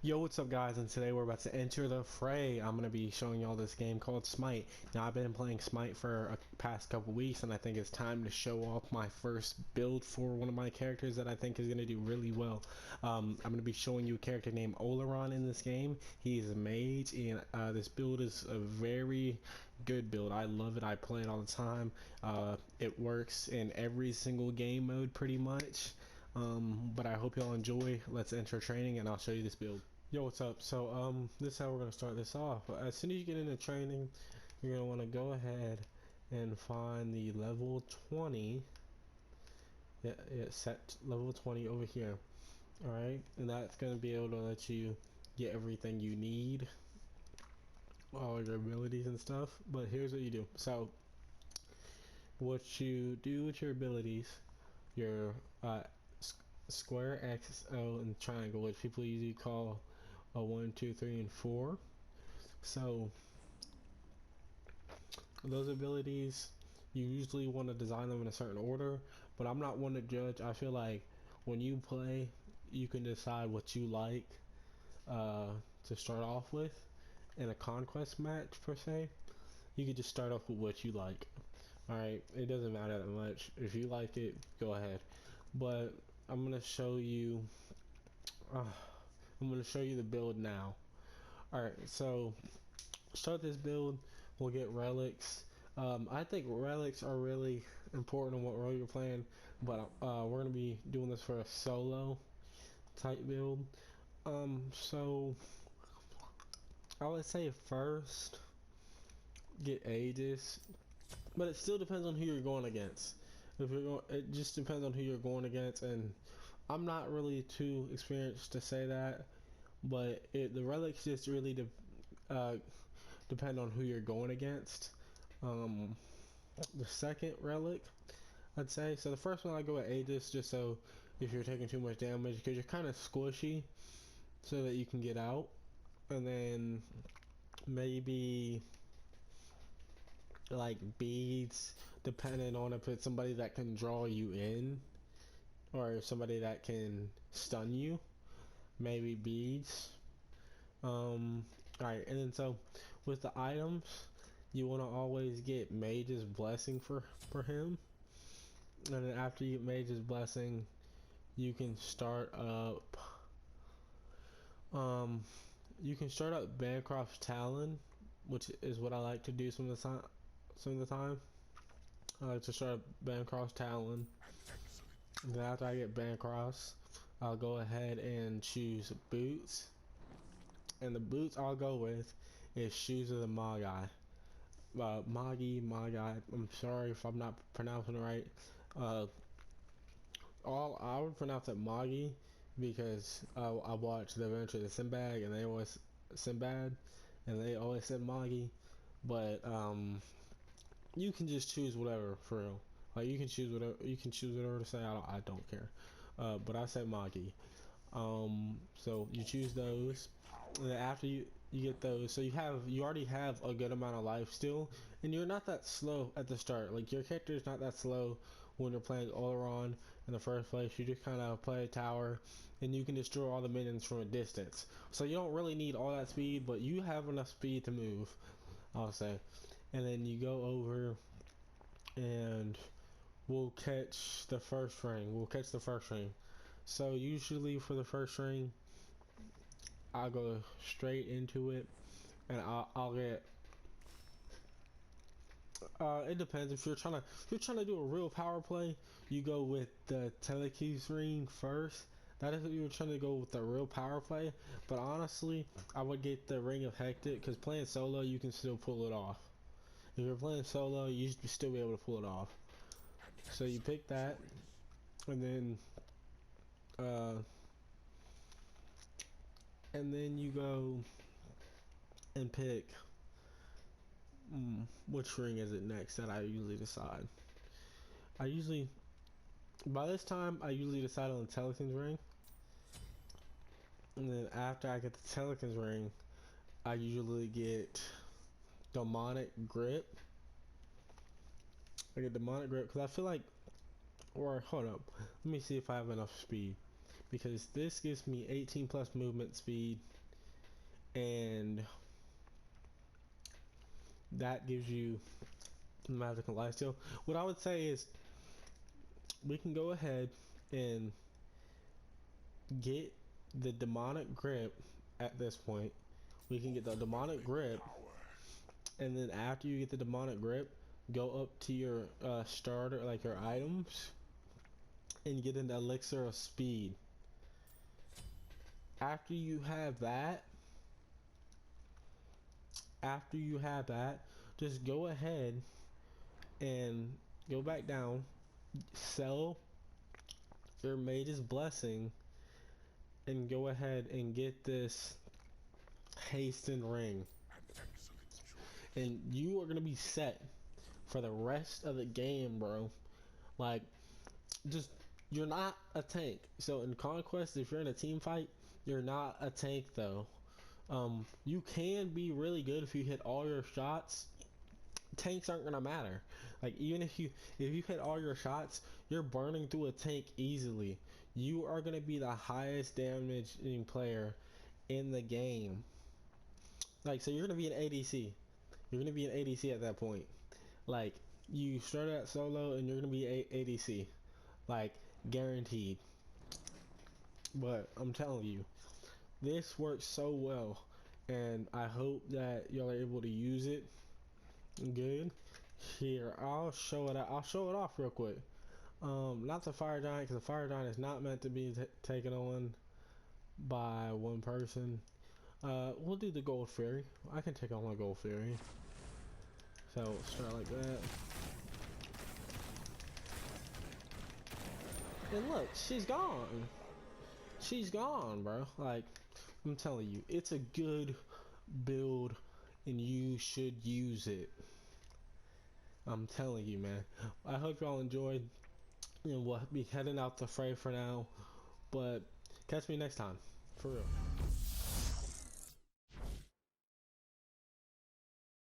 Yo, what's up guys, and today we're about to enter the fray. I'm going to be showing y'all this game called Smite. Now I've been playing Smite for a past couple weeks, and I think it's time to show off my first build for one of my characters that I think is going to do really well. I'm going to be showing you a character named Olurun in this game. He is a mage, and this build is a very good build. I love it. I play it all the time. It works in every single game mode pretty much. But I hope y'all enjoy. Let's enter training and I'll show you this build. Yo, what's up? So this is how we're gonna start this off. As soon as you get into training, you're gonna want to go ahead and find the level 20. Yeah, set level 20 over here. All right, and that's gonna be able to let you get everything you need, all your abilities and stuff. But here's what you do. So what you do with your abilities, your square, X, O, and triangle, which people usually call a 1, 2, 3, and 4. So those abilities, you usually want to design them in a certain order, but I'm not one to judge. I feel like when you play, you can decide what you like to start off with in a conquest match per se. You could just start off with what you like. Alright, it doesn't matter that much. If you like it, go ahead. But I'm gonna show you the build now. Alright, so start this build, we'll get relics. I think relics are really important in what role you're playing, but we're gonna be doing this for a solo type build. So I would say first get Aegis, but it still depends on who you're going against. It just depends on who you're going against, and I'm not really too experienced to say that, but the relics just really depend on who you're going against. The second relic, I'd say. So the first one I go with Aegis, just so if you're taking too much damage, because you're kind of squishy, so that you can get out. And then maybe like beads, depending on if it's somebody that can draw you in or somebody that can stun you. Maybe beads. Alright, and then so with the items, you want to always get Mage's blessing for him, and then after you get Mage's blessing, you can start up Banecroft's Talon, which is what I like to do some of the time. I like to start up Banecroft's Talon. And then after I get Bancroft, I'll go ahead and choose boots. And the boots I'll go with is shoes of the Magi. Magi. I'm sorry if I'm not pronouncing it right. I would pronounce it Magi because I watched The Adventure of Sinbad, and they always said Magi. But you can just choose whatever for real. Like you can choose whatever to say. I don't care. But I said Magi. So you choose those, and then after you get those, so you already have a good amount of life still, and you're not that slow at the start. Like your character is not that slow when you're playing Olurun in the first place. You just kind of play a tower, and you can destroy all the minions from a distance. So you don't really need all that speed, but you have enough speed to move, I'll say. And then you go over, and we'll catch the first ring. So usually for the first ring, I'll go straight into it, and I'll get. It depends. If you're trying to do a real power play, you go with the Telkhines Ring first. That is if you're trying to go with the real power play. But honestly, I would get the Ring of Hecate, because playing solo, you can still pull it off. If you're playing solo, you should still be able to pull it off. So you pick that, and then you go and pick which ring is it next that I usually decide. By this time I usually decide on the Telkhines Ring, and then after I get the Telkhines Ring, I usually get Demonic Grip. Because I feel like, or hold up, let me see if I have enough speed. because this gives me 18 plus movement speed, and that gives you magical lifesteal. What I would say is we can go ahead and get the demonic grip at this point. We can get the demonic grip, and then after you get the demonic grip, go up to your starter, like your items, and get an elixir of speed. After you have that, just go ahead and go back down, sell your Mage's Blessing, and go ahead and get this Hastended Ring. And you are gonna be set for the rest of the game, bro. Like, just, you're not a tank. So in Conquest, if you're in a team fight, you're not a tank though. You can be really good if you hit all your shots. Tanks aren't gonna matter. Like, even if you hit all your shots, you're burning through a tank easily. You are gonna be the highest damaging player in the game. Like, so you're gonna be an ADC. You're gonna be an ADC at that point. Like, you start at solo and you're gonna be ADC. Like, guaranteed. But I'm telling you, this works so well, and I hope that y'all are able to use it good. Here, I'll show it off real quick. Not the fire giant, because the fire giant is not meant to be taken on by one person. We'll do the gold fairy. I can take on a gold fairy. So start like that. And look, she's gone. She's gone, bro. Like, I'm telling you, it's a good build, and you should use it. I'm telling you, man. I hope y'all enjoyed. And we'll be heading out to Fray for now, but catch me next time, for real.